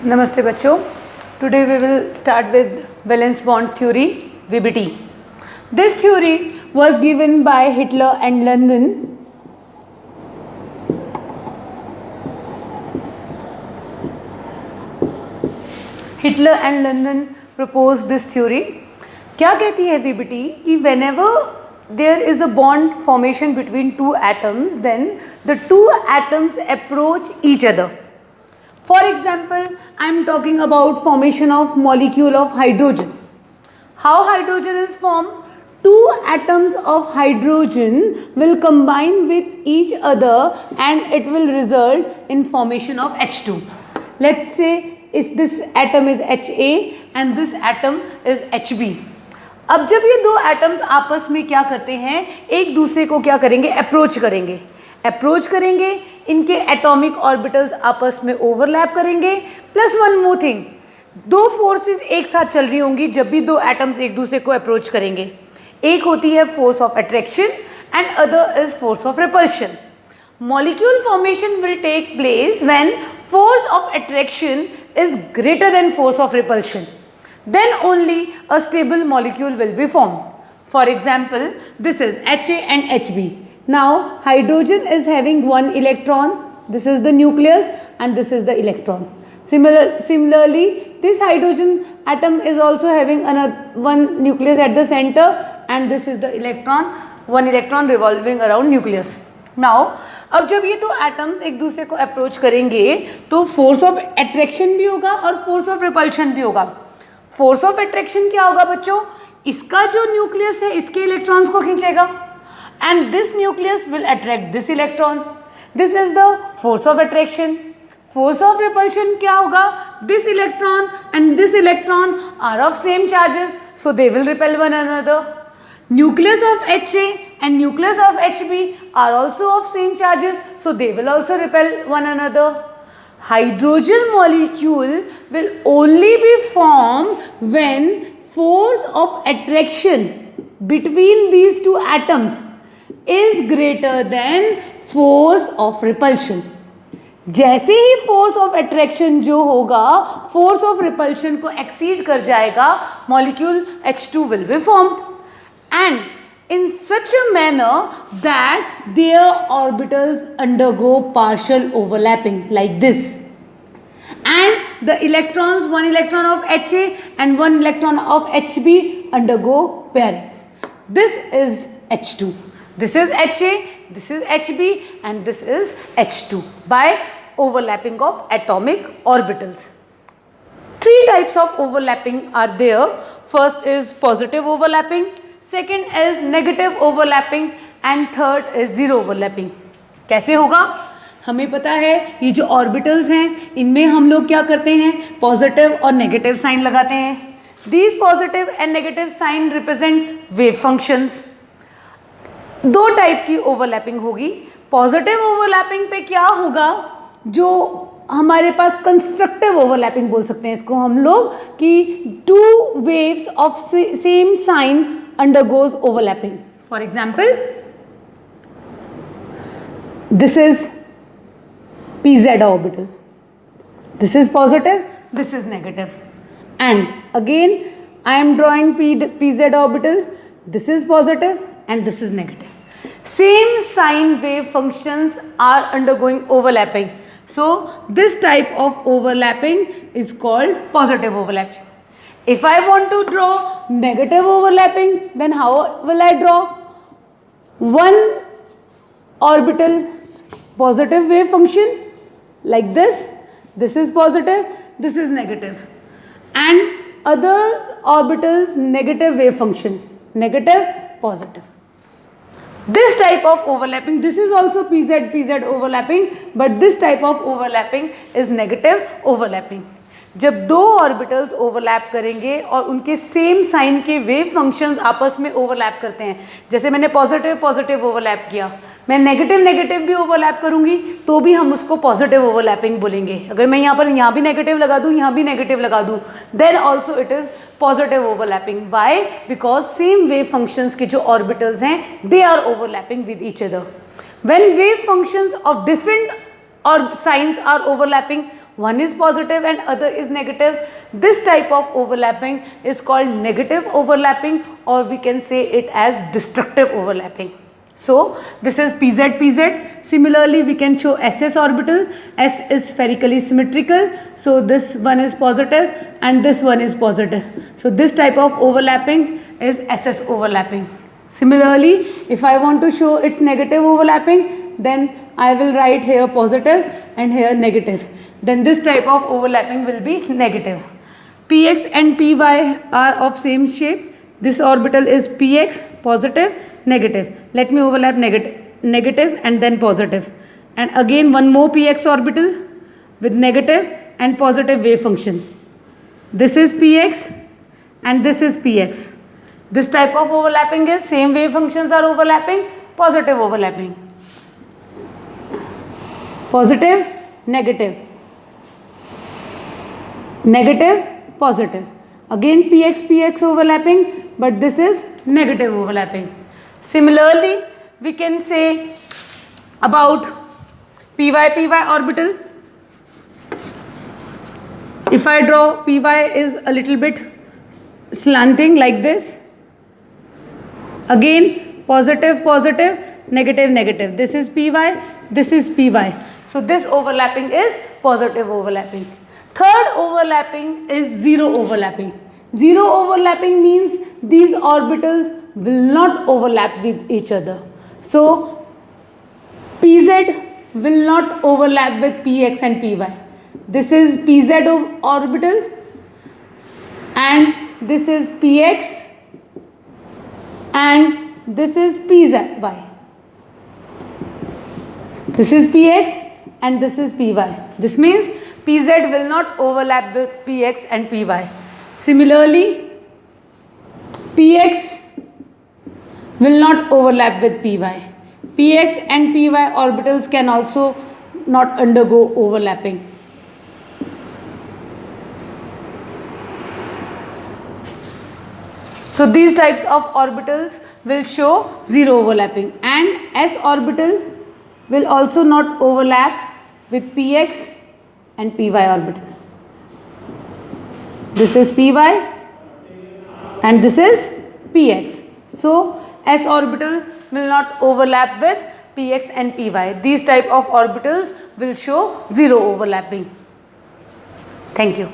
Namaste bachcho. Today we will start with valence bond theory, VBT. This theory was given by Hitler and London. Hitler and London proposed this theory. क्या कहती है VBT कि whenever there is a bond formation between two atoms, then the two atoms approach each other. For example, I am talking about formation of molecule of hydrogen. How hydrogen is formed? Two atoms of hydrogen will combine with each other and it will result in formation of H2. Let's say this atom is HA and this atom is HB. अब जब ये दो atoms आपस में क्या करते हैं, एक दूसरे को क्या करेंगे, अप्रोच करेंगे, इनके एटॉमिक ऑर्बिटल्स आपस में ओवरलैप करेंगे. प्लस वन मोर थिंग, दो फोर्सेस एक साथ चल रही होंगी जब भी दो एटम्स एक दूसरे को अप्रोच करेंगे. एक होती है force of attraction and other is force of repulsion. Molecule formation will take place when force of attraction is greater than force of repulsion. Then only a stable molecule will be formed. For example, this is HA and HB. Now hydrogen is having one electron. This is the nucleus and this is the electron. Similarly, this hydrogen atom is also having one nucleus at the center and this is the electron, one electron revolving around nucleus. Now अब जब ये दो atoms एक दूसरे को approach करेंगे तो force of attraction भी होगा और फोर्स ऑफ रिपल्शन भी होगा. फोर्स ऑफ अट्रैक्शन क्या होगा बच्चों, इसका जो न्यूक्लियस है इसके इलेक्ट्रॉन्स को खींचेगा and this nucleus will attract this electron. This is the force of attraction. Force of repulsion क्या होगा, this electron and this electron are of same charges so they will repel one another. Nucleus of HA and nucleus of HB are also of same charges, so they will also repel one another. Hydrogen molecule will only be formed when force of attraction between these two atoms is greater than force of repulsion. जैसे ही force of attraction जो होगा force of repulsion को exceed कर जाएगा, molecule H2 will be formed. And in such a manner that their orbitals undergo partial overlapping like this, and the electrons, one electron of HA and one electron of HB undergo pairing. This is H2, this is HA, this is HB and this is H2 by overlapping of atomic orbitals. Three types of overlapping are there. First is positive overlapping, second is negative overlapping and third is zero overlapping. कैसे होगा, हमें पता है ये जो orbitals हैं इनमें हम लोग क्या करते हैं, पॉजिटिव और नेगेटिव साइन लगाते हैं. These positive and negative sign represents wave functions. दो टाइप की ओवरलैपिंग होगी. पॉजिटिव ओवरलैपिंग पे क्या होगा, जो हमारे पास कंस्ट्रक्टिव ओवरलैपिंग बोल सकते हैं इसको हम लोग, कि two waves of same sign undergoes overlapping. For example, this is pz orbital, this is positive, this is negative, and again I am drawing pz orbital, this is positive and this is negative. Same sine wave functions are undergoing overlapping, so this type of overlapping is called positive overlapping. If I want to draw negative overlapping, then how will I draw? One orbital positive wave function like this. This is positive, this is negative, and others orbitals negative wave function, negative, positive. This type of overlapping, this is also pz overlapping, but this type of overlapping is negative overlapping. जब दो orbitals overlap करेंगे और उनके same sign के wave functions आपस में overlap करते हैं, जैसे मैंने पॉजिटिव पॉजिटिव ओवरलैप किया, मैं नेगेटिव नेगेटिव भी ओवरलैप करूंगी तो भी हम उसको पॉजिटिव ओवरलैपिंग बोलेंगे. अगर मैं यहाँ भी नेगेटिव लगा दूँ, यहाँ भी नेगेटिव लगा दूँ, then also it is positive overlapping. Why? Because same wave functions के जो ऑर्बिटल्स हैं they are overlapping with each other. When wave functions of different or signs are overlapping. One is positive and other is negative. This type of overlapping is called negative overlapping, or we can say it as destructive overlapping. So this is PZ PZ. Similarly, we can show SS orbital. S is spherically symmetrical. So this one is positive and this one is positive. So this type of overlapping is SS overlapping. Similarly, if I want to show its negative overlapping, then I will write here positive and here negative. Then this type of overlapping will be negative. Px and Py are of same shape. This orbital is Px, positive, negative. Let me overlap negative and then positive. And again one more Px orbital with negative and positive wave function. This is Px and this is Px. This type of overlapping is same wave functions are overlapping, positive overlapping. Positive, negative. Negative, positive. Again Px overlapping, but this is negative overlapping. Similarly, we can say about Py orbital. If I draw Py is a little bit slanting like this. Again positive, positive, negative, negative. This is Py, this is Py. So this overlapping is positive overlapping. Third overlapping is zero overlapping. Zero overlapping means these orbitals will not overlap with each other. So Pz will not overlap with Px and Py. This is Pz orbital and this is Px and this is Py. This is Px and this is Py. This means Pz will not overlap with Px and Py. Similarly, Px will not overlap with Py. Px and Py orbitals can also not undergo overlapping. So these types of orbitals will show zero overlapping, and s orbital will also not overlap with Px and Py orbital. This is Py and this is Px. So s orbital will not overlap with Px and Py. These type of orbitals will show zero overlapping. Thank you.